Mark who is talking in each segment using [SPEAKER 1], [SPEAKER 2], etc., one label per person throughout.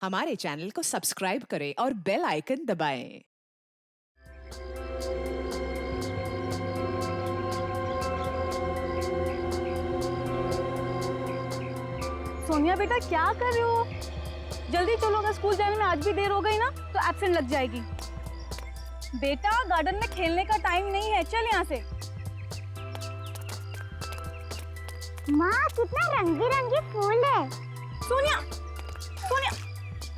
[SPEAKER 1] हमारे चैनल को सब्सक्राइब करें और बेल आइकन दबाएं।
[SPEAKER 2] सोनिया बेटा क्या कर रहे हो? जल्दी चलो, अगर स्कूल जाने में आज भी देर हो गई ना तो एब्सेंट लग जाएगी। बेटा गार्डन में खेलने का टाइम नहीं है, चल यहाँ से।
[SPEAKER 3] माँ कितना रंग बिरंगे फूल है।
[SPEAKER 2] सोनिया, सोनिया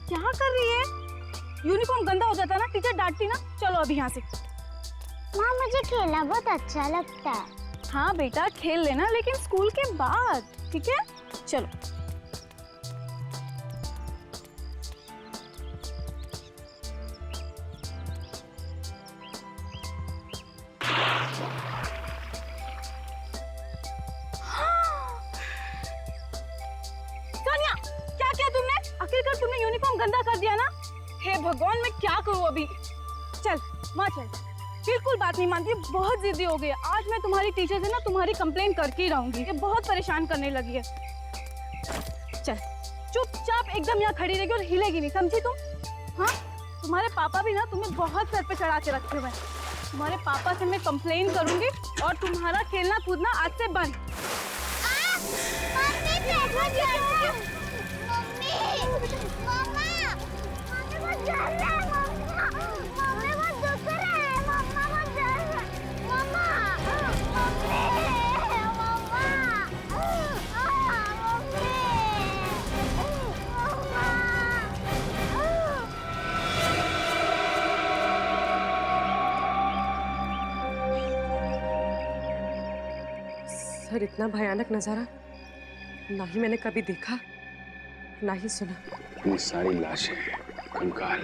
[SPEAKER 2] क्या कर रही है? यूनिफॉर्म गंदा हो जाता ना, टीचर डांटती ना। चलो अभी यहाँ से।
[SPEAKER 3] माँ मुझे खेलना बहुत अच्छा लगता है।
[SPEAKER 2] हाँ बेटा खेल लेना, लेकिन स्कूल के बाद, ठीक है? चलो। सोनिया क्या किया तुमने? आखिरकार तुमने यूनिफॉर्म गंदा कर दिया ना। हे भगवान, मैं क्या करूँ अभी? चल माँ चल, बिल्कुल बात नहीं मानती, बहुत जिद्दी हो गई है। आज मैं तुम्हारी टीचर से ना तुम्हारी कंप्लेन करके ही रहूंगी। ये बहुत परेशान करने लगी है। चल चुपचाप एकदम यहाँ खड़ी रहेगी और हिलेगी नहीं, समझी तुम? हाँ, तुम्हारे पापा भी ना तुम्हें बहुत सर पे चढ़ा के रखे हुए हैं। तुम्हारे पापा से मैं कंप्लेन करूंगी और तुम्हारा खेलना कूदना आज से बंद।
[SPEAKER 4] सर, इतना भयानक नजारा ना ही मैंने कभी देखा, ना ही सुना।
[SPEAKER 5] इतनी सारी लाशें, कंकाल।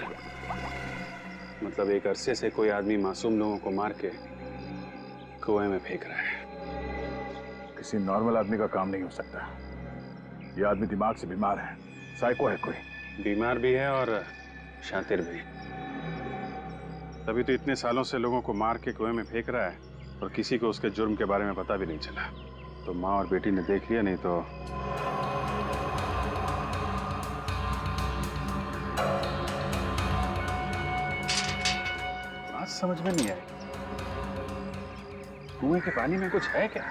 [SPEAKER 5] मतलब एक अरसे से कोई आदमी मासूम लोगों को मार के कुएं में फेंक रहा है।
[SPEAKER 6] किसी नॉर्मल आदमी का काम नहीं हो सकता। ये आदमी दिमाग से बीमार है, साइको है कोई।
[SPEAKER 5] बीमार भी है और शातिर भी। तभी तो इतने सालों से लोगों को मार के कुएं में फेंक रहा है और किसी को उसके जुर्म के बारे में पता भी नहीं चला। तो माँ और बेटी ने देख लिया, नहीं तो बात समझ में नहीं आई। कुएं के पानी में कुछ है क्या,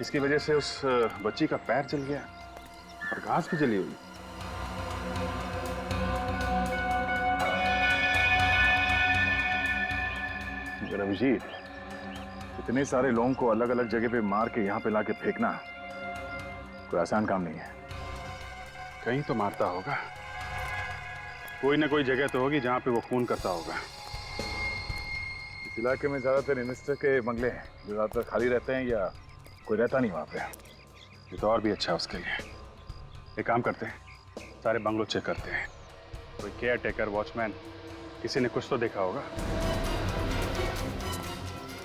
[SPEAKER 5] इसकी वजह से उस बच्ची का पैर जल गया और घास भी जली हुई।
[SPEAKER 6] रविजीत, इतने सारे लोगों को अलग अलग जगह पे मार के यहाँ पे लाके फेंकना कोई आसान काम नहीं है।
[SPEAKER 5] कहीं तो मारता होगा, कोई ना कोई जगह तो होगी जहाँ पे वो खून करता होगा।
[SPEAKER 6] इस इलाके में ज्यादातर इन्वेस्टर के बंगले हैं जो ज्यादातर खाली रहते हैं या कोई रहता नहीं वहाँ पे।
[SPEAKER 5] ये तो और भी अच्छा है उसके लिए। एक काम करते हैं, सारे बंगलो चेक करते हैं। कोई केयर टेकर, वॉचमैन, किसी ने कुछ तो देखा होगा।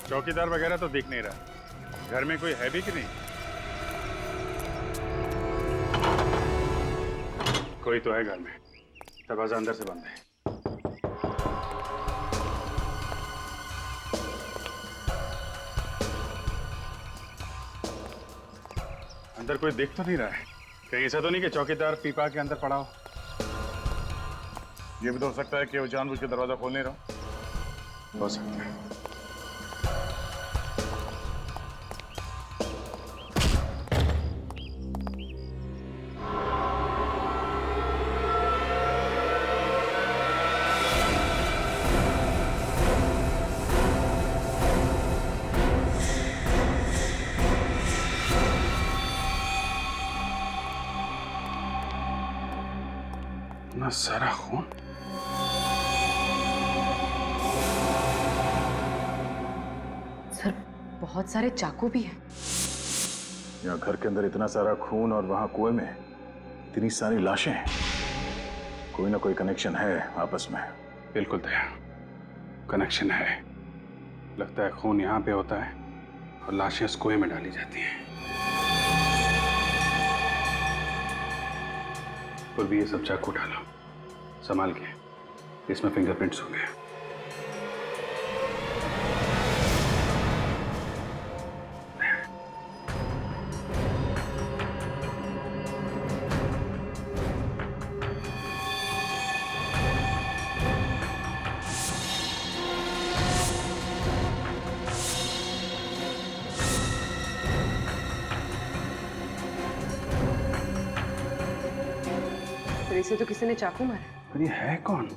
[SPEAKER 5] चौकीदार वगैरह तो दिख नहीं रहा। घर में कोई है भी कि नहीं? कोई तो है घर में, दरवाजा अंदर से बंद है। अंदर कोई देख तो नहीं रहा है? कहीं ऐसा तो नहीं कि चौकीदार पीपा के अंदर पड़ा हो?
[SPEAKER 6] ये भी तो हो सकता है कि वो जानबूझ के दरवाजा खोल नहीं रहा।
[SPEAKER 5] हो सकता है। इतना सारा खून।
[SPEAKER 4] सर, बहुत सारे चाकू भी हैं।
[SPEAKER 6] यहाँ घर के अंदर इतना सारा खून और वहां कुएं में इतनी सारी लाशें हैं। कोई ना कोई कनेक्शन है आपस में।
[SPEAKER 5] बिल्कुल दया, कनेक्शन है। लगता है खून यहाँ पे होता है और लाशें उस कुएं में डाली जाती हैं। और भी ये सब चाकू डालो, संभाल के। इसमें फिंगरप्रिंट्स होंगे।
[SPEAKER 4] पर इसे तो किसी ने चाकू मारा।
[SPEAKER 5] पर ये है कौन?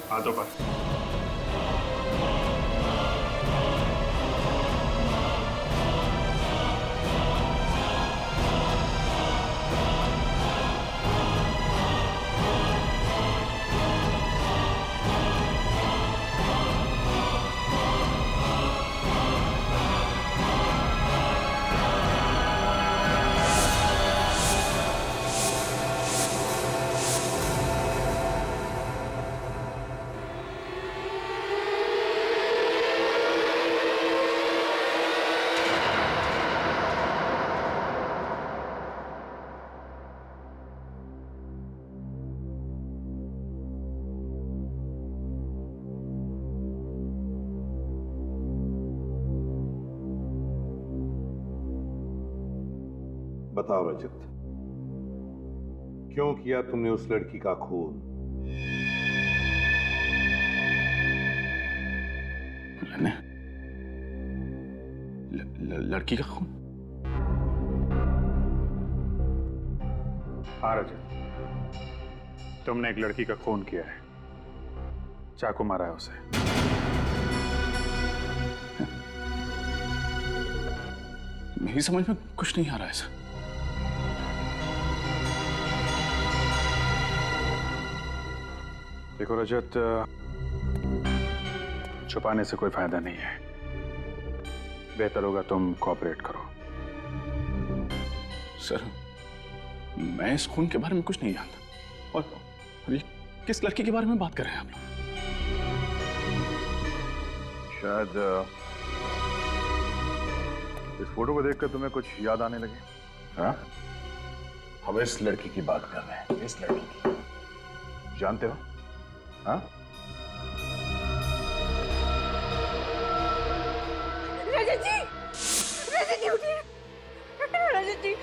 [SPEAKER 5] हाथों पर।
[SPEAKER 7] बताओ रजत, क्यों किया तुमने उस लड़की का खून?
[SPEAKER 5] मैंने लड़की का खून? हाँ रजत, तुमने एक लड़की का खून किया है, चाकू मारा है उसे। मेरी समझ में कुछ नहीं आ रहा है सर। देखो रजत, छुपाने से कोई फायदा नहीं है। बेहतर होगा तुम कोऑपरेट करो। सर, मैं इस खून के बारे में कुछ नहीं जानता। और ये किस लड़की के बारे में बात कर रहे हैं आप लोग?
[SPEAKER 6] शायद इस फोटो को देखकर तुम्हें कुछ याद आने लगे। हाँ, हम इस लड़की की बात कर रहे हैं। इस लड़की की जानते हो? हाँ,
[SPEAKER 2] रजत जी, रजत जी उठिए, रजत जी।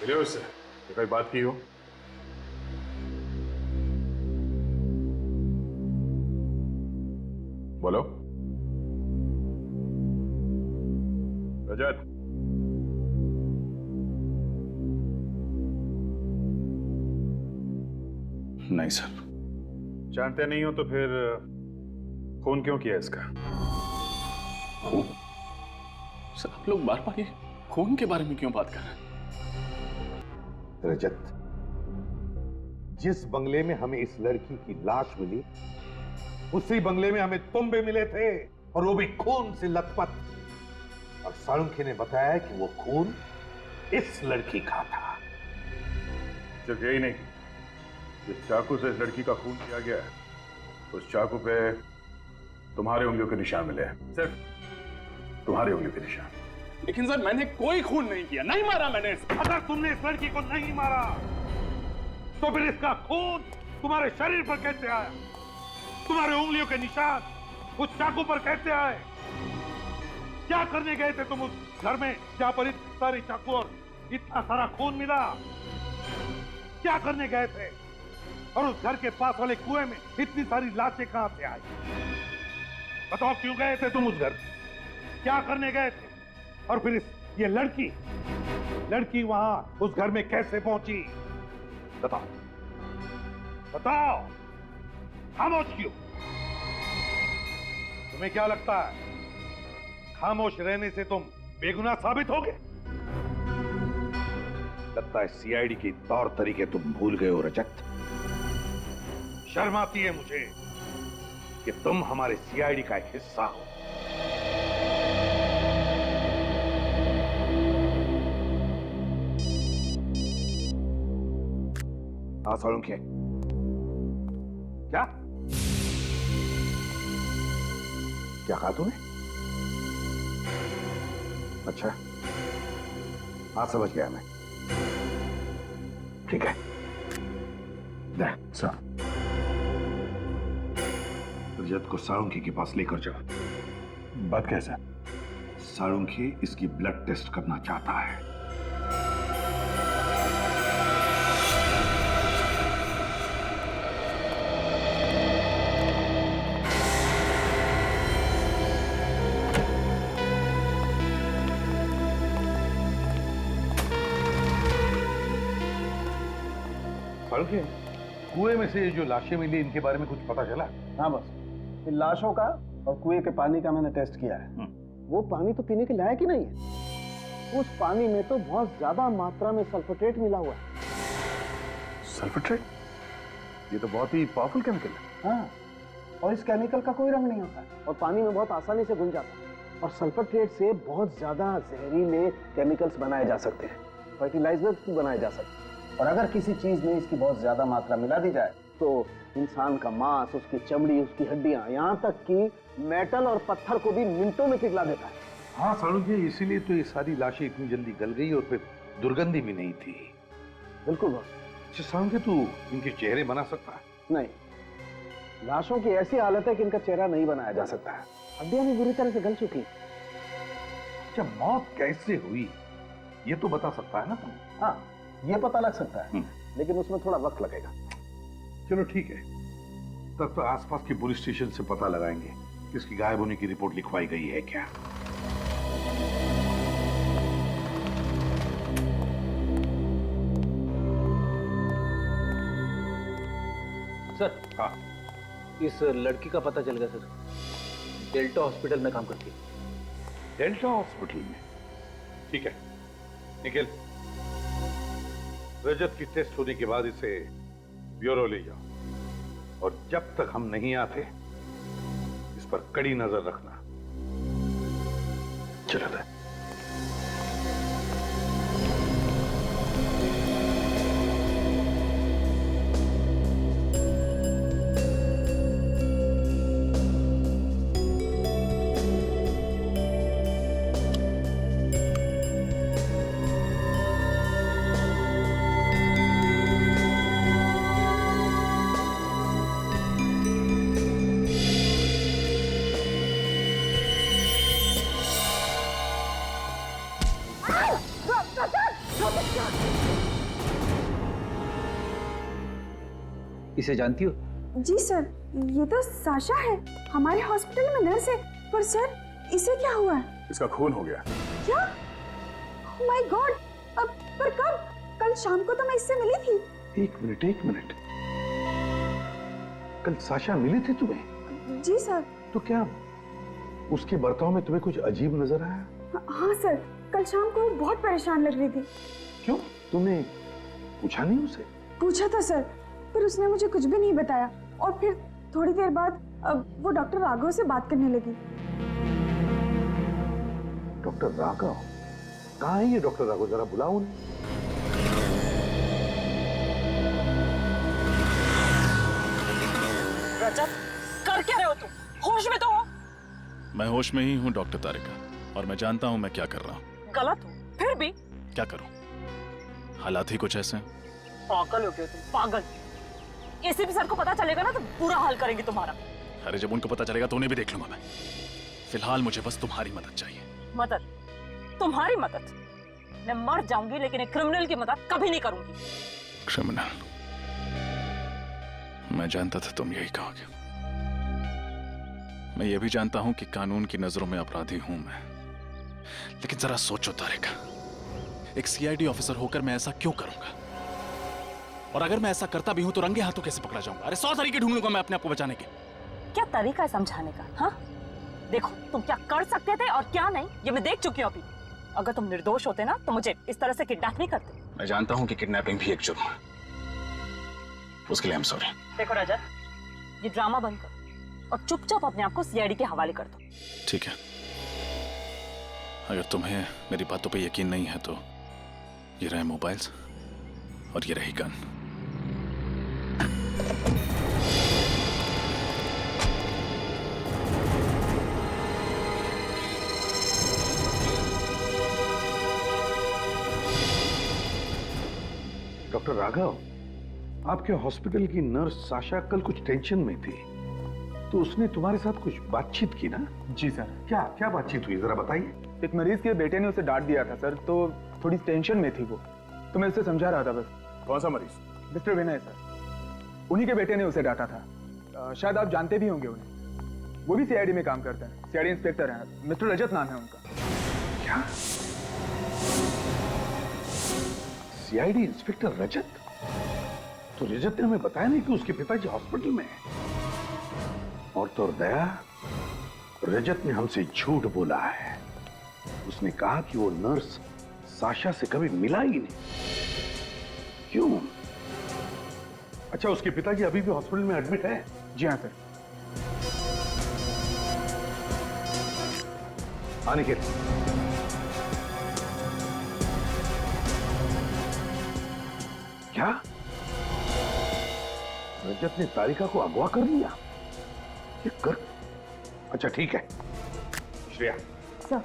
[SPEAKER 6] मिले उससे तो कोई बात की हो? बोलो रजत।
[SPEAKER 5] नहीं सर।
[SPEAKER 6] जानते नहीं हो तो फिर खून क्यों किया इसका?
[SPEAKER 5] खून? सर, आप लोग बार बार ये खून के बारे में क्यों बात कर रहे हैं?
[SPEAKER 7] रजत, जिस बंगले में हमें इस लड़की की लाश मिली, उसी बंगले में हमें तुम भी मिले थे, और वो भी खून से लथपथ। और साळुंखे ने बताया कि वो खून इस लड़की का था।
[SPEAKER 6] सिर्फ यही नहीं, जिस चाकू से इस लड़की का खून किया गया है, उस चाकू पे तुम्हारे उंगलियों के निशान मिले हैं। सिर्फ तुम्हारी उंगलियों के निशान।
[SPEAKER 5] लेकिन सर, मैंने कोई खून नहीं किया, नहीं मारा मैंने इसे।
[SPEAKER 7] अगर तुमने इस लड़की को नहीं मारा, तो फिर इसका खून तुम्हारे शरीर पर कैसे आया? तुम्हारे उंगलियों के निशान उस चाकू पर कैसे आए? क्या करने गए थे तुम उस घर में जहां पर इतने सारे चाकू और इतना सारा खून मिला? क्या करने गए थे? और उस घर के पास वाले कुएं में इतनी सारी लाशें कहां से आई? बताओ, क्यों गए थे तुम उस घर? क्या करने गए थे? और फिर ये लड़की वहां उस घर में कैसे पहुंची? बताओ, बताओ। खामोश क्यों? तुम्हें क्या लगता है खामोश रहने से तुम बेगुनाह साबित होगे? लगता है सीआईडी के तौर तरीके तुम भूल गए हो रजत। शर्म आती है मुझे कि तुम हमारे सीआईडी का एक हिस्सा हो। हाँ साळुंखे, क्या क्या कहा तूने?
[SPEAKER 6] अच्छा, हाँ समझ गया मैं। ठीक है, दे सर। रजत को साळुंखी के पास लेकर जाओ। बात कैसे? साळुंखी इसकी ब्लड टेस्ट करना चाहता है।
[SPEAKER 7] साळुंखी, कुएं में से जो लाशें मिली इनके बारे में कुछ पता चला?
[SPEAKER 8] हाँ बस, इन लाशों का और कुएं के पानी का मैंने टेस्ट किया है। वो पानी तो पीने के लायक ही नहीं है। उस पानी में तो बहुत ज्यादा मात्रा में सल्फेट मिला हुआ है।
[SPEAKER 6] सल्फेट? ये तो बहुत ही पावरफुल केमिकल है।
[SPEAKER 8] हाँ, और इस केमिकल का कोई रंग नहीं होता है और पानी में बहुत आसानी से घुल जाता है। और सल्फेट से बहुत ज्यादा जहरीले केमिकल्स बनाए जा सकते हैं, फर्टिलाइजर्स बनाए जा सकते हैं। और अगर किसी चीज में इसकी बहुत ज्यादा मात्रा मिला दी जाए तो इंसान का मांस, उसकी चमड़ी, उसकी हड्डियां, यहाँ तक कि मेटल और पत्थर को भी मिनटों में पिघला देता है।
[SPEAKER 7] हाँ साळुंखी, इसीलिए तो ये सारी लाशें इतनी जल्दी गल गई और फिर दुर्गंधी भी नहीं थी।
[SPEAKER 8] बिल्कुल बॉस।
[SPEAKER 7] अच्छा साळुंखी, तू इनके चेहरे बना सकता है?
[SPEAKER 8] नहीं, लाशों की ऐसी हालत है कि इनका चेहरा नहीं बनाया जा सकता है। हड्डियां भी बुरी तरह से गल चुकी।
[SPEAKER 7] अच्छा, मौत कैसे हुई ये तो बता सकता है ना तुम?
[SPEAKER 8] हाँ, ये पता लग सकता है, लेकिन उसमें थोड़ा वक्त लगेगा।
[SPEAKER 7] चलो ठीक है, तब तो आसपास के पुलिस स्टेशन से पता लगाएंगे कि इसकी गायब होने की रिपोर्ट लिखवाई गई है क्या।
[SPEAKER 9] सर,
[SPEAKER 7] हाँ,
[SPEAKER 9] इस लड़की का पता चल गया सर। डेल्टा हॉस्पिटल में काम करती है।
[SPEAKER 7] डेल्टा हॉस्पिटल में? ठीक है, निखिल, रजत की टेस्ट होने के बाद इसे ब्यूरो ले जाओ और जब तक हम नहीं आते इस पर कड़ी नजर रखना।
[SPEAKER 6] चलो दे।
[SPEAKER 9] इसे जानती हो?
[SPEAKER 2] जी सर, ये तो साशा है, हमारे हॉस्पिटल में नर्स है। पर सर, इसे क्या हुआ है?
[SPEAKER 6] इसका खून हो गया।
[SPEAKER 2] क्या? Oh my God! अब पर कब? कल शाम को तो मैं इससे मिली थी।
[SPEAKER 7] एक मिनट, कल साशा मिली थी तुम्हें?
[SPEAKER 2] जी सर।
[SPEAKER 7] तो क्या उसके बर्ताव में तुम्हें कुछ अजीब नजर आया?
[SPEAKER 2] हाँ सर, कल शाम को वो बहुत परेशान लग रही थी।
[SPEAKER 7] क्यों, तुमने पूछा नहीं उसे?
[SPEAKER 2] पूछा था सर, पर उसने मुझे कुछ भी नहीं बताया। और फिर थोड़ी देर बाद वो डॉक्टर राघव से बात करने लगी।
[SPEAKER 7] डॉक्टर राघव? कहाँ है ये डॉक्टर राघव? जरा बुलाओ उन्हें।
[SPEAKER 10] रजत, कर क्या रहे हो तुम? होश में तो हो?
[SPEAKER 11] मैं होश में ही हूँ डॉक्टर तारिका, और मैं जानता हूँ मैं क्या कर रहा हूँ।
[SPEAKER 10] गलत हो, फिर भी
[SPEAKER 11] क्या करूँ, हालात ही कुछ ऐसे हैं।
[SPEAKER 10] पागल हो गए तुम, पागल। एसीपी सर को पता चलेगा ना तो बुरा हाल करेंगे तुम्हारा।
[SPEAKER 11] अरे जब उनको पता चलेगा तो उन्हें भी देख लूंगा मैं। फिलहाल मुझे बस तुम्हारी मदद चाहिए।
[SPEAKER 10] मदद? तुम्हारी मदद? मैं मर जाऊंगी लेकिन एक क्रिमिनल की मदद कभी नहीं करूंगी।
[SPEAKER 11] क्रिमिनल? मैं जानता था तुम यही कहोगे। मैं ये भी जानता हूं कि कानून की नजरों में अपराधी हूं मैं, लेकिन जरा सोचो तारिका, एक सीआईडी ऑफिसर होकर मैं ऐसा क्यों करूंगा? और अगर मैं ऐसा करता भी हूं तो रंगे हाथों कैसे पकड़ा जाऊंगा? अरे 100 तरीके ढूंढ लूंगा मैं अपने आप को बचाने के।
[SPEAKER 10] क्या तरीका है समझाने का? हाँ, देखो तुम क्या कर सकते थे और क्या नहीं ये मैं देख चुकी हूँ अभी। अगर तुम निर्दोष होते ना तो मुझे इस तरह से किडनैप नहीं करते।
[SPEAKER 11] मैं जानता हूं कि किडनैपिंग भी एक जुर्म है, उसके लिए आई एम सॉरी।
[SPEAKER 10] देखो रजत, ये ड्रामा बंद करो और चुपचाप अपने आप को सीआईडी के हवाले कर दो।
[SPEAKER 11] ठीक है, अगर तुम्हें मेरी बातों पे यकीन नहीं है तो ये रहे मोबाइल्स और ये रही गन।
[SPEAKER 6] डॉक्टर राघव, आपके हॉस्पिटल की नर्स साशा कल कुछ टेंशन में थी, तो उसने तुम्हारे साथ कुछ बातचीत की ना?
[SPEAKER 12] जी सर।
[SPEAKER 6] क्या क्या बातचीत हुई, जरा बताइए।
[SPEAKER 12] एक मरीज के बेटे ने उसे डांट दिया था सर, तो थोड़ी टेंशन में थी वो, तो मैं उसे समझा रहा था बस।
[SPEAKER 6] कौन सा मरीज?
[SPEAKER 12] मिस्टर विनय सर, उन्हीं के बेटे ने उसे डांटा था। शायद आप जानते भी होंगे उन्हें, वो भी सीआईडी में काम करते हैं, सीआईडी इंस्पेक्टर हैं, मिस्टर रजत नाम है उनका।
[SPEAKER 6] क्या? सीआईडी इंस्पेक्टर रजत? तो रजत ने हमें बताया नहीं कि उसके पिताजी हॉस्पिटल में हैं। और तो दया, रजत ने हमसे झूठ बोला है। उसने कहा कि वो नर्स साशा से कभी मिला ही नहीं। क्यों? अच्छा, उसके पिताजी अभी भी हॉस्पिटल में एडमिट है?
[SPEAKER 12] जी हाँ सर।
[SPEAKER 6] आने के क्या? रजत ने तारिका को अगवा कर लिया? ये कर... अच्छा ठीक है, श्रेया
[SPEAKER 3] सर,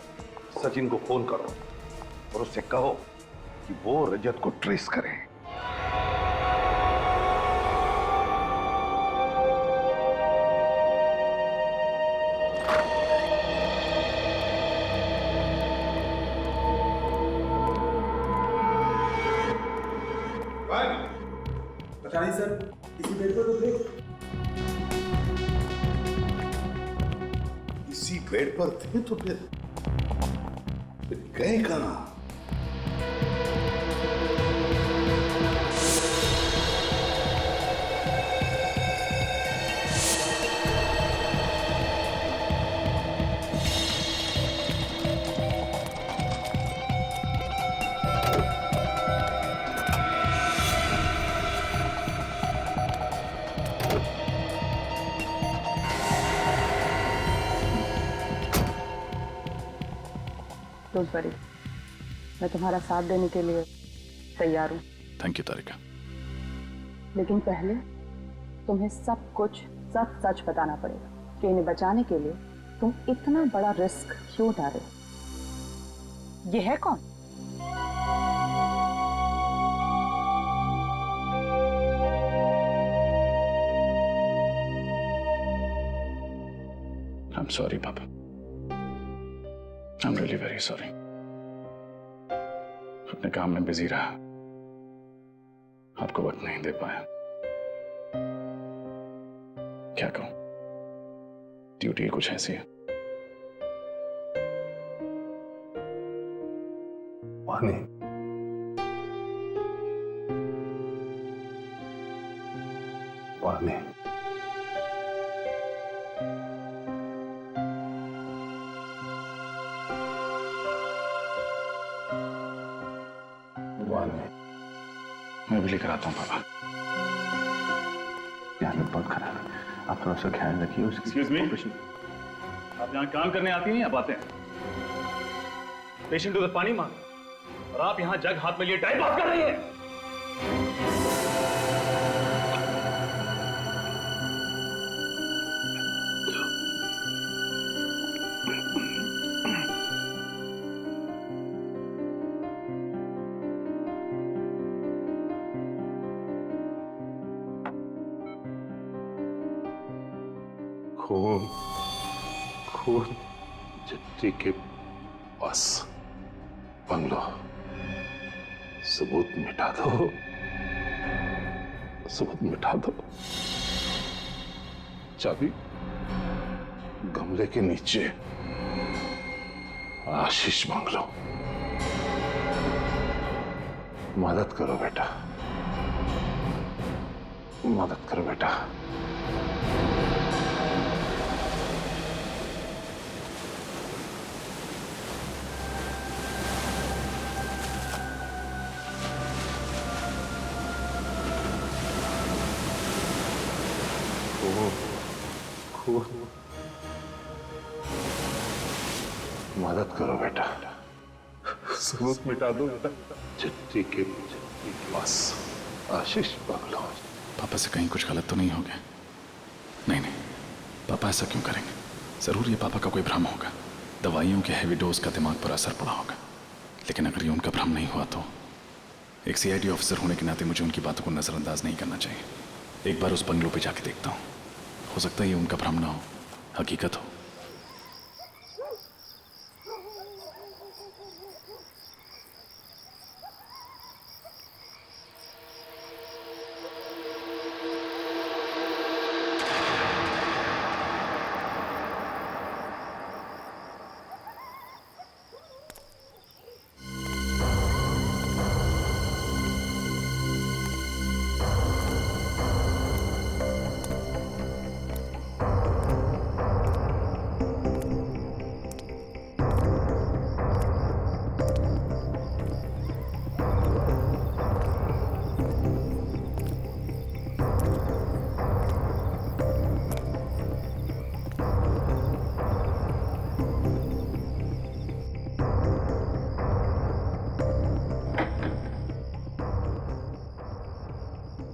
[SPEAKER 6] सचिन को फोन करो और उससे कहो कि वो रजत को ट्रेस करे।
[SPEAKER 12] पता नहीं सर, इसी बेड पर तो थे।
[SPEAKER 6] इसी बेड पर थे तो फिर गए कहां?
[SPEAKER 10] डोंट वरी, मैं तुम्हारा साथ देने के लिए तैयार हूँ।
[SPEAKER 11] थैंक यू तारिका।
[SPEAKER 10] लेकिन पहले तुम्हें सब कुछ सच सच बताना पड़ेगा कि इन्हें बचाने के लिए तुम इतना बड़ा रिस्क क्यों उठा रहे हो। ये है कौन?
[SPEAKER 11] I'm sorry, Papa. I'm really very sorry. अपने काम में बिजी रहा, आपको वक्त नहीं दे पाया। क्या कहूं, ड्यूटी कुछ ऐसी है।
[SPEAKER 6] वानी, वानी,
[SPEAKER 11] मैं भी लेकर आता हूँ पापा।
[SPEAKER 6] हालत बहुत खराब है, आप थोड़ा सा ख्याल रखिए उसकी।
[SPEAKER 11] Excuse me? आप यहाँ काम करने आती हैं या बातें? पेशेंट उधर पानी मांग और आप यहाँ जग हाथ में लिए टाइम पास कर रही हैं।
[SPEAKER 6] खून, खून चिट्ठी के पास बंगलो, सबूत मिटा दो, सबूत मिटा दो। चाबी गमले के नीचे, आशीष बंगलो। मदद करो बेटा, मदद करो बेटा। मदद करो बेटा, सबूत मिटा दो बेटा। चिट्ठी के पास आशीष बंगलो।
[SPEAKER 11] पापा से कहीं कुछ गलत तो नहीं हो गया? नहीं नहीं, पापा ऐसा क्यों करेंगे? जरूर ये पापा का कोई भ्रम होगा, दवाइयों के हैवी डोज का दिमाग पर असर पड़ा होगा। लेकिन अगर ये उनका भ्रम नहीं हुआ तो एक सीआईडी ऑफिसर होने के नाते मुझे उनकी बातों को नजरअंदाज नहीं करना चाहिए। एक बार उस बंगलों पे जाके देखता हूँ, हो सकता है ये उनका भ्रम ना हो, हकीकत हो।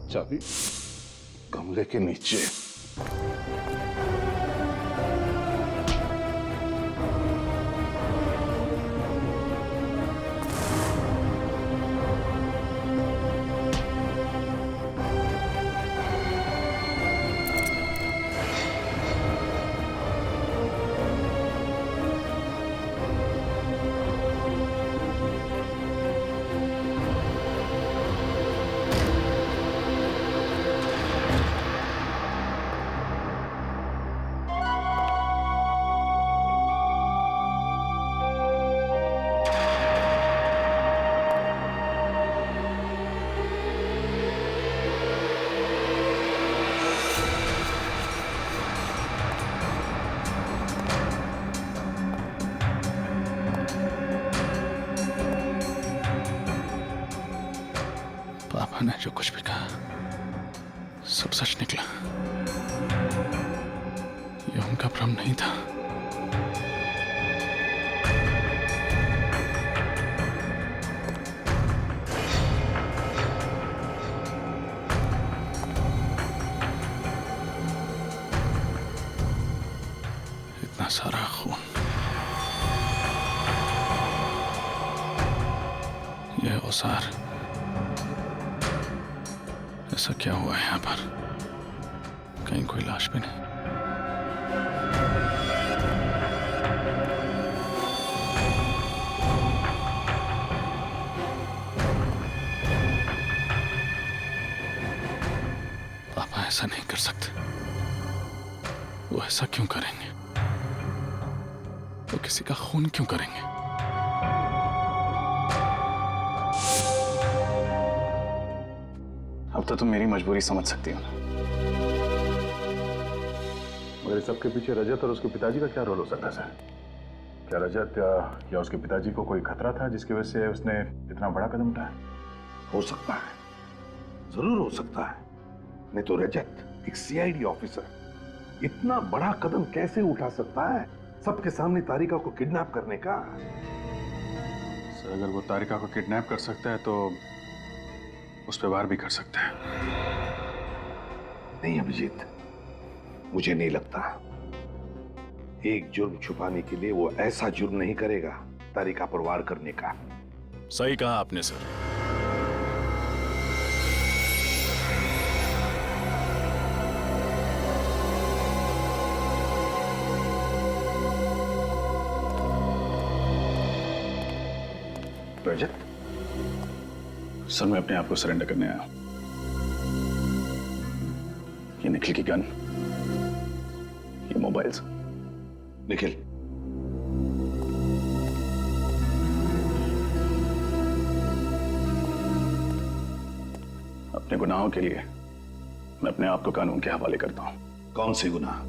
[SPEAKER 6] चाबी गमले के नीचे।
[SPEAKER 11] पापा ने जो कुछ भी कहा सब सच निकला। ये उनका भ्रम नहीं था। इतना सारा खून, यह औसार, ऐसा क्या हुआ है यहाँ पर? कहीं कोई लाश भी नहीं। पापा ऐसा नहीं कर सकते। वो ऐसा क्यों करेंगे? वो किसी का खून क्यों करेंगे?
[SPEAKER 5] अब तो तुम मेरी मजबूरी समझ सकती हो ना।
[SPEAKER 6] मगर इस सबके पीछे रजत और उसके पिताजी का क्या रोल हो सकता है सर? क्या रजत या उसके पिताजी को कोई खतरा था जिसकी वजह से उसने इतना बड़ा कदम उठाया?
[SPEAKER 13] हो सकता है, जरूर हो सकता है। नहीं तो रजत, एक सीआईडी ऑफिसर, इतना बड़ा कदम कैसे उठा सकता है सबके सामने तारिका को किडनैप करने का?
[SPEAKER 5] सर, अगर वो तारिका को किडनैप कर सकता है तो उस पर वार भी कर सकता है।
[SPEAKER 13] नहीं अभिजीत, मुझे नहीं लगता। एक जुर्म छुपाने के लिए वो ऐसा जुर्म नहीं करेगा तारिका पर वार करने का।
[SPEAKER 11] सही कहा आपने सर।
[SPEAKER 13] रजत,
[SPEAKER 5] सर मैं अपने आप को सरेंडर करने आया हूं। ये निखिल की गन, ये मोबाइल्स।
[SPEAKER 13] निखिल,
[SPEAKER 5] अपने गुनाहों के लिए मैं अपने आप को कानून के हवाले करता हूं।
[SPEAKER 13] कौन सी गुनाह?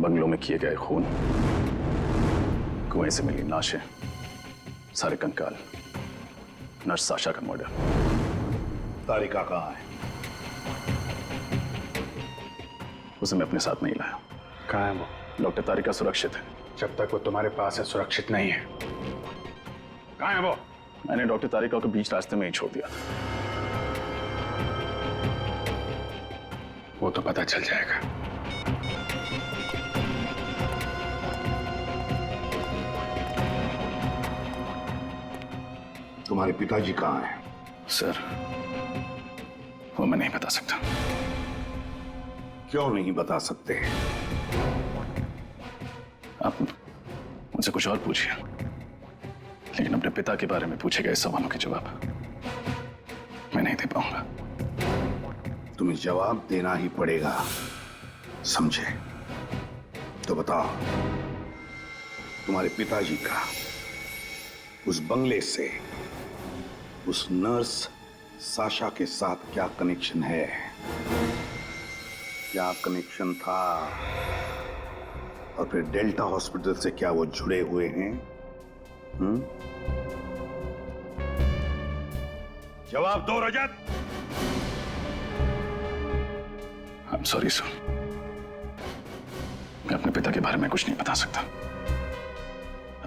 [SPEAKER 5] बंगलों में किए गए खून, कुएं से मिली लाशें, सारे कंकाल, नर्स साशा का मर्डर।
[SPEAKER 13] तारिका कहाँ है?
[SPEAKER 5] उसे मैं अपने साथ नहीं लाया।
[SPEAKER 6] कहाँ है वो?
[SPEAKER 5] डॉक्टर तारिका सुरक्षित है।
[SPEAKER 6] जब तक वो तुम्हारे पास है सुरक्षित नहीं है। कहाँ है वो?
[SPEAKER 5] मैंने डॉक्टर तारिका को बीच रास्ते में ही छोड़ दिया था।
[SPEAKER 6] वो तो पता चल जाएगा।
[SPEAKER 13] तुम्हारे पिताजी कहाँ हैं?
[SPEAKER 11] सर, वो मैं नहीं बता सकता।
[SPEAKER 13] क्यों नहीं बता सकते?
[SPEAKER 11] आप मुझसे कुछ और पूछिए, लेकिन अपने पिता के बारे में पूछे गए सवालों के जवाब मैं नहीं दे पाऊंगा।
[SPEAKER 13] तुम्हें जवाब देना ही पड़ेगा, समझे? तो बताओ, तुम्हारे पिताजी का उस बंगले से उस नर्स साशा के साथ क्या कनेक्शन है? क्या कनेक्शन था? और फिर डेल्टा हॉस्पिटल से क्या वो जुड़े हुए हैं? जवाब दो रजत।
[SPEAKER 11] I'm sorry सर, मैं अपने पिता के बारे में कुछ नहीं बता सकता।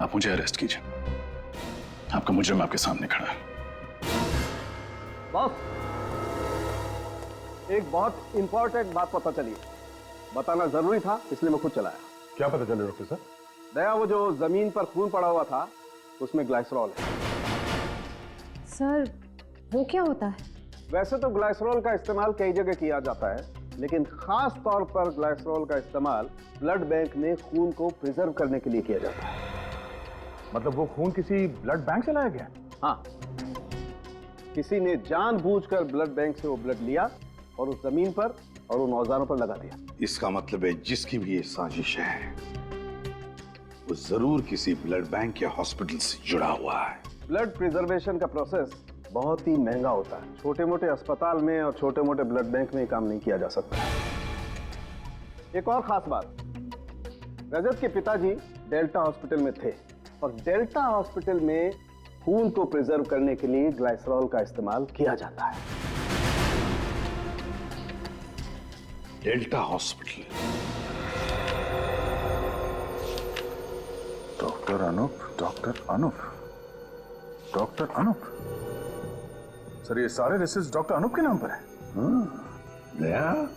[SPEAKER 11] आप मुझे अरेस्ट कीजिए, आपका मुजरिम आपके सामने खड़ा है।
[SPEAKER 8] बॉस, एक बहुत इंपॉर्टेंट बात पता चली, बताना जरूरी था इसलिए मैं खुद चलाया।
[SPEAKER 6] क्या पता चले डॉक्टर साहब?
[SPEAKER 8] दया, वो जो जमीन पर खून पड़ा हुआ था उसमें ग्लाइसरॉल है।
[SPEAKER 14] सर, वो क्या होता है?
[SPEAKER 8] वैसे तो ग्लाइसरॉल का इस्तेमाल कई जगह किया जाता है, लेकिन खास तौर पर ग्लाइसरॉल का इस्तेमाल ब्लड बैंक में खून को प्रिजर्व करने के लिए किया जाता है।
[SPEAKER 6] मतलब वो खून किसी ब्लड बैंक से लाया गया?
[SPEAKER 8] हाँ, किसी ने जानबूझकर ब्लड बैंक से वो ब्लड लिया और उस जमीन पर और उन औजारों पर लगा दिया।
[SPEAKER 13] इसका मतलब है जिसकी भी ये साजिश है वो जरूर किसी ब्लड बैंक या हॉस्पिटल से जुड़ा हुआ है।
[SPEAKER 8] ब्लड प्रिजर्वेशन का प्रोसेस बहुत ही महंगा होता है। छोटे मोटे अस्पताल में और छोटे मोटे ब्लड बैंक में काम नहीं किया जा सकता। एक और खास बात, रजत के पिताजी डेल्टा हॉस्पिटल में थे और डेल्टा हॉस्पिटल में खून को प्रिजर्व करने के लिए ग्लाइसरॉल का इस्तेमाल किया जाता है।
[SPEAKER 13] Delta hospital.
[SPEAKER 6] Doctor Anup, doctor Anup, doctor Anup. Sir, ये सारे रिसर्च डॉक्टर अनूप के नाम पर है?
[SPEAKER 13] दया,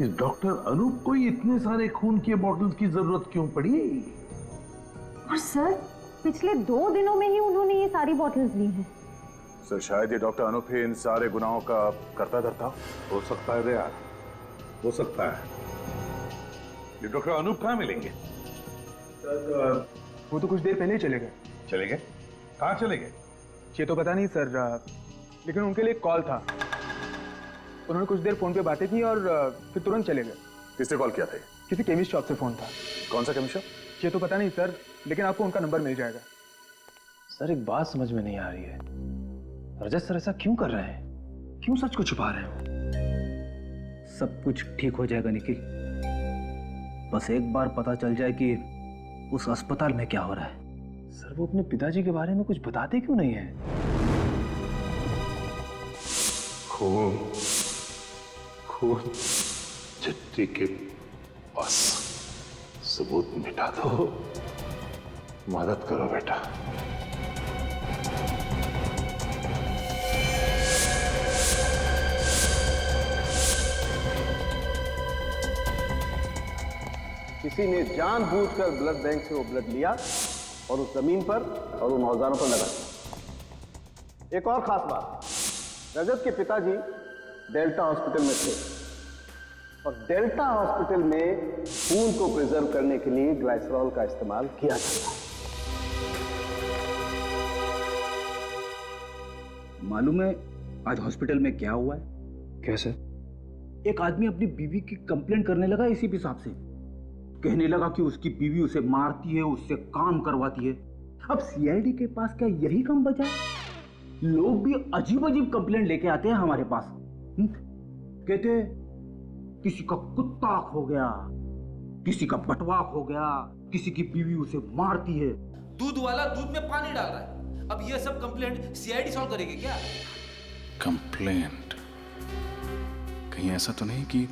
[SPEAKER 13] इस डॉक्टर अनूप को ही इतने सारे खून के बॉटल्स की जरूरत क्यों पड़ी?
[SPEAKER 14] और सर, पिछले 2 दिनों में ही उन्होंने ये सारी बॉटल्स ली हैं।
[SPEAKER 6] सर, शायद ये डॉक्टर अनूप ही इन सारे गुनाहों का करता धरता
[SPEAKER 13] हो सकता है दया, हो सकता है। ये डॉक्टर अनूप कहाँ मिलेंगे?
[SPEAKER 12] सर, वो तो कुछ देर पहले ही चले गए।
[SPEAKER 13] चले गए? कहाँ चले गए?
[SPEAKER 12] ये तो पता नहीं सर, लेकिन उनके लिए एक कॉल था। उन्होंने कुछ देर फोन पे बातें की और फिर तुरंत चले गए।
[SPEAKER 6] किसने कॉल किया था?
[SPEAKER 12] किसी केमिस्ट शॉप से फोन था।
[SPEAKER 6] कौन सा केमिस्ट शॉप?
[SPEAKER 12] ये तो पता नहीं सर, लेकिन आपको उनका नंबर मिल जाएगा।
[SPEAKER 9] सर, एक बात समझ में नहीं आ रही है, रजत सर ऐसा क्यों कर रहे हैं? क्यों सच को छुपा रहे हैं?
[SPEAKER 15] सब कुछ ठीक हो जाएगा निखिल, बस एक बार पता चल जाए कि उस अस्पताल में क्या हो रहा है।
[SPEAKER 9] सर, वो अपने पिताजी के बारे में कुछ बताते क्यों नहीं है?
[SPEAKER 13] खून चिट्ठी के पास सबूत मिटा दो। मदद करो बेटा।
[SPEAKER 8] किसी ने जानबूझकर ब्लड बैंक से वो ब्लड लिया और उस जमीन पर और उन औजारों पर लगा दिया। एक और खास बात, रजत के पिताजी डेल्टा हॉस्पिटल में थे और डेल्टा हॉस्पिटल में खून को प्रिजर्व करने के लिए ग्लाइसरॉल का इस्तेमाल किया जाता है।
[SPEAKER 15] मालूम है आज हॉस्पिटल में क्या हुआ है?
[SPEAKER 9] कैसे?
[SPEAKER 15] एक आदमी अपनी बीवी की कंप्लेंट करने लगा एसीपी साहब से। कहने लगा कि उसकी बीवी उसे मारती है, उससे काम करवाती है। अब सीआईडी के पास क्या यही काम बचा? लोग भी अजीब अजीब कंप्लेंट लेके आते हैं हमारे पास। कहते किसी का कुत्ता खो गया, किसी का बटवा खो गया, किसी की बीवी उसे मारती है।
[SPEAKER 16] दूध वाला दूध में पानी डाल रहा है। अब ये सब कंप्लेंट सीआईडी सॉल्व करेगी क्या?
[SPEAKER 11] कंप्लेंट? कहीं ऐसा तो नहीं कि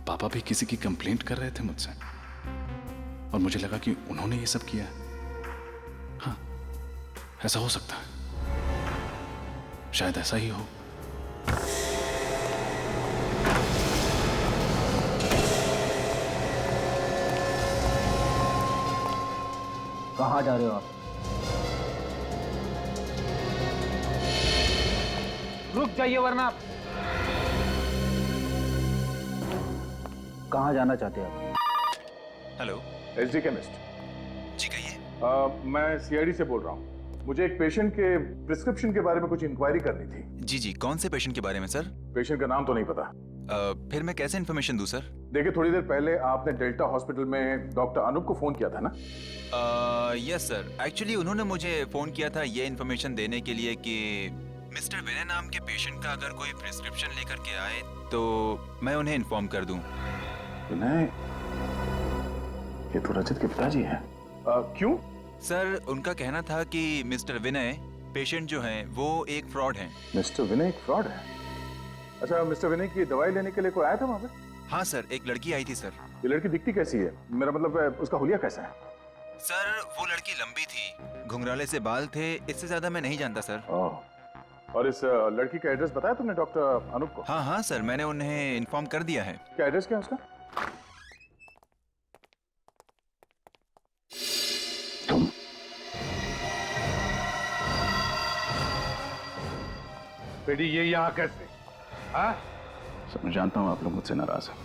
[SPEAKER 11] पापा भी किसी की कंप्लेंट कर रहे थे मुझसे और मुझे लगा कि उन्होंने ये सब किया? हाँ, ऐसा हो सकता है, शायद ऐसा ही हो।
[SPEAKER 15] कहाँ जा रहे हो आप? रुक जाइए वरना। कहाँ जाना चाहते हैं आप?
[SPEAKER 6] Hello, SD chemist.
[SPEAKER 11] जी कहिए।
[SPEAKER 6] मैं सीआईडी से बोल रहा हूँ। मुझे एक पेशेंट के प्रिस्क्रिप्शन के बारे में कुछ इंक्वायरी करनी थी।
[SPEAKER 11] जी जी, कौन से पेशेंट के बारे में सर?
[SPEAKER 6] पेशेंट का नाम तो नहीं पता।
[SPEAKER 11] फिर मैं कैसे इन्फॉर्मेशन दूं सर?
[SPEAKER 6] देखिए, थोड़ी देर पहले आपने डेल्टा हॉस्पिटल में डॉक्टर अनूप को फोन किया था ना?
[SPEAKER 11] यस सर, एक्चुअली उन्होंने मुझे फोन किया था ये इन्फॉर्मेशन देने के लिए कि मिस्टर विनय नाम के पेशेंट का अगर कोई प्रिस्क्रिप्शन लेकर के आए तो मैं उन्हें इन्फॉर्म कर दूं।
[SPEAKER 6] विनय, ये तो रजत के पिताजी हैं। क्यों?
[SPEAKER 11] सर, उनका कहना था कि मिस्टर विनय पेशेंट जो हैं वो एक फ्रॉड हैं।
[SPEAKER 6] मिस्टर विनय एक फ्रॉड है? अच्छा, मिस्टर विनय की दवाई लेने के लिए कोई आया था वहाँ पे?
[SPEAKER 11] हाँ सर, एक लड़की आई थी सर।
[SPEAKER 6] ये लड़की दिखती कैसी है? मेरा मतलब उसका हुलिया कैसा है?
[SPEAKER 11] सर, वो लड़की लंबी थी, घुंघराले से बाल थे, इससे ज्यादा मैं नहीं जानता सर।
[SPEAKER 6] और इस लड़की का एड्रेस बताया तुमने डॉक्टर अनूप को?
[SPEAKER 11] हाँ हाँ सर, मैंने उन्हें इन्फॉर्म कर दिया है।
[SPEAKER 6] क्या एड्रेस क्या है उसका?
[SPEAKER 7] बेटी, ये यहाँ कैसे? हाँ?
[SPEAKER 5] सर, मैं जानता हूँ आप लोग मुझसे नाराज हैं।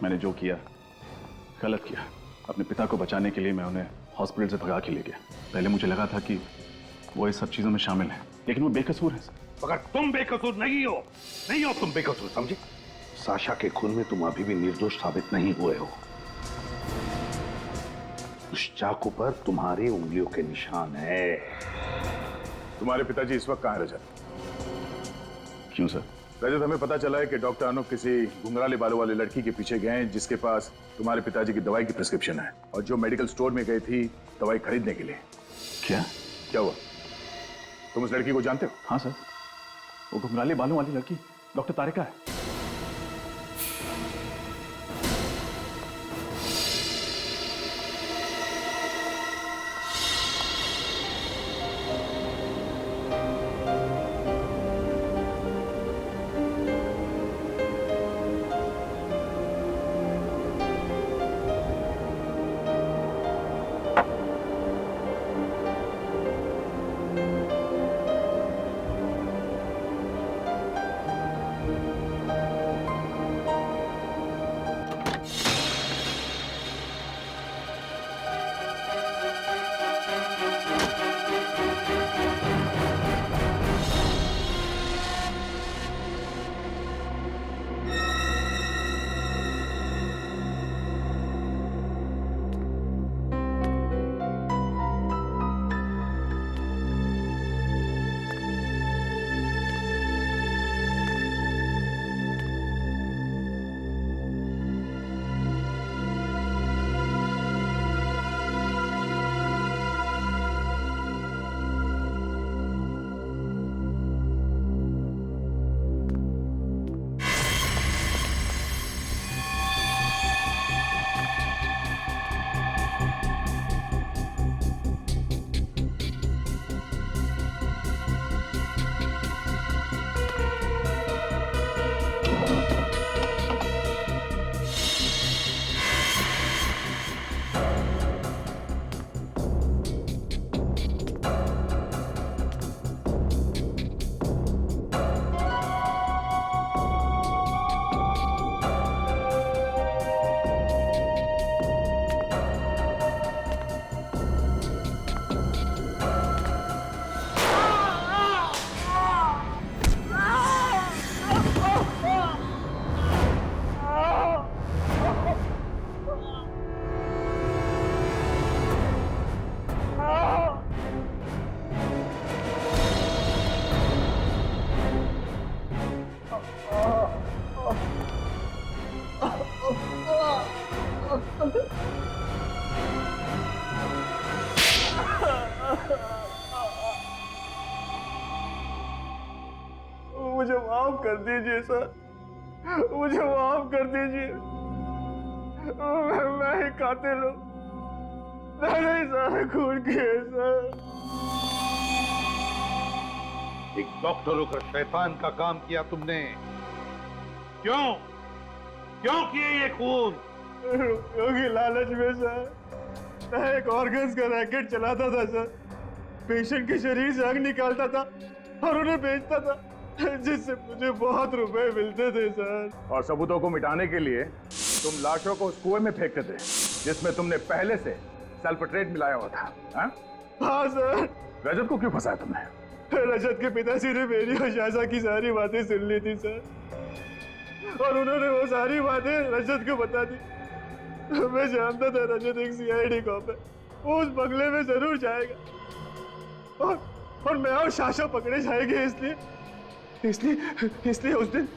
[SPEAKER 5] मैंने जो किया गलत किया। अपने पिता को बचाने के लिए मैं उन्हें हॉस्पिटल से भगा के ले गया। पहले मुझे लगा था कि वो इस सब चीजों में शामिल है, लेकिन वो बेकसूर है सर।
[SPEAKER 7] मगर तुम बेकसूर नहीं हो, नहीं हो तुम बेकसूर, समझे?
[SPEAKER 13] साशा के खून में तुम अभी भी निर्दोष साबित नहीं हुए हो। उस चाकू पर तुम्हारी उंगलियों के निशान है।
[SPEAKER 6] तुम्हारे पिताजी इस वक्त कहाँ है रजत?
[SPEAKER 5] क्यों सर?
[SPEAKER 6] रजत, हमें पता चला है कि डॉक्टर अनूप किसी घुंघराले बालों वाली लड़की के पीछे गए हैं जिसके पास तुम्हारे पिताजी की दवाई की प्रिस्क्रिप्शन है, और जो मेडिकल स्टोर में गई थी दवाई खरीदने के लिए।
[SPEAKER 5] क्या?
[SPEAKER 6] क्या हुआ? तुम उस लड़की को जानते हो?
[SPEAKER 5] हाँ सर, वो घुंघराले बालों वाली लड़की डॉक्टर तारिका है।
[SPEAKER 6] मुझे माफ कर दीजिए सर, मुझे माफ कर दीजिए। मैं ही कातिल हूँ, मैंने ही सारा खून किया सर।
[SPEAKER 7] एक डॉक्टर होकर शैतान का काम किया तुमने। क्यों क्यों किए ये खून?
[SPEAKER 12] क्योंकि लालच में सर, मैं एक ऑर्गन्स का रैकेट चलाता था सर। पेशेंट के शरीर से आग निकालता था
[SPEAKER 8] और उन्हें बेचता था, जिससे मुझे बहुत रुपए मिलते थे सर।
[SPEAKER 6] और सबूतों को मिटाने के लिए तुम लाशों को उस कुएं में फेंकते थे जिसमें तुमने पहले से सल्फेट्रेट मिलाया हुआ था।
[SPEAKER 8] हाँ सर।
[SPEAKER 6] रजत को क्यों फंसाया तुमने?
[SPEAKER 8] रजत के पिताजी ने मेरी और शाशा की सारी बातें सुन ली थी सर, और उन्होंने वो सारी बातें रजत को बता दी। मैं जानता था रजत एक सीआईडी कॉप है, वो उस बंगले में जरूर जाएगा, और मैं और शाशा पकड़े जाएंगे, इसलिए उस दिन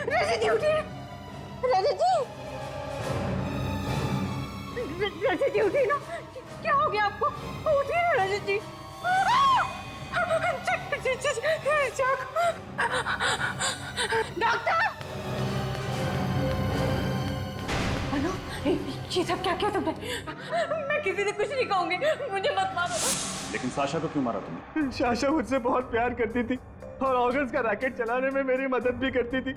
[SPEAKER 2] रजत जी उठिए, रजत जी उठिए ना, क्या हो गया आपको? उठिए ना रजत जी। डॉक्टर! हेलो, ये सब क्या किया तुमने? मैं किसी से कुछ नहीं कहूंगी, मुझे मत मारो।
[SPEAKER 5] लेकिन साशा को क्यों मारा तुमने?
[SPEAKER 8] शाशा मुझसे बहुत प्यार करती थी और ऑर्गन्स का रैकेट चलाने में मेरी मदद भी करती थी,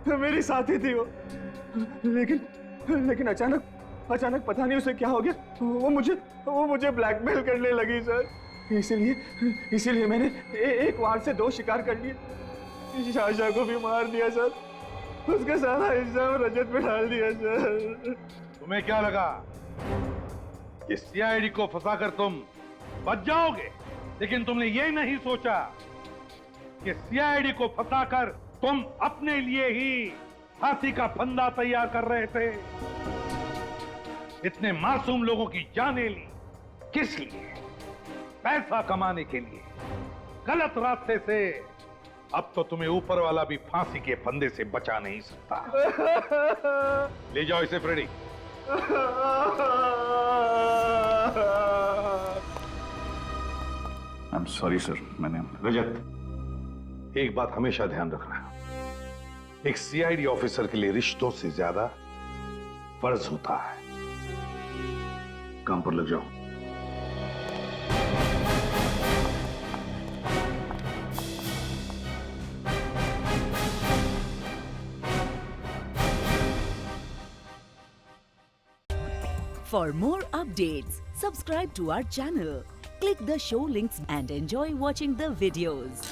[SPEAKER 8] मेरी साथी थी वो। लेकिन अचानक पता नहीं उसे क्या हो गया, वो मुझे ब्लैकमेल करने लगी सर। इसीलिए मैंने एक वार से 2 शिकार कर लिए। शाशा को भी मार दिया सर, उसका सारा इल्जाम रजत पे डाल दिया सर।
[SPEAKER 7] तुम्हें क्या लगा कि सीआईडी को फंसाकर तुम बच जाओगे? लेकिन तुमने ये नहीं सोचा कि सीआईडी को फंसाकर तुम अपने लिए ही फांसी का फंदा तैयार कर रहे थे। इतने मासूम लोगों की जानें ली, किस लिए? पैसा कमाने के लिए, गलत रास्ते से। अब तो तुम्हें ऊपर वाला भी फांसी के फंदे से बचा नहीं सकता। ले जाओ इसे Freddy.
[SPEAKER 5] I am sorry sir, मैंने
[SPEAKER 6] रजत, एक बात हमेशा ध्यान रखना, एक सीआईडी ऑफिसर के लिए रिश्तों से ज्यादा फर्ज होता है। काम पर लग जाओ।
[SPEAKER 1] For more updates, subscribe to our channel, click the show links and enjoy watching the videos.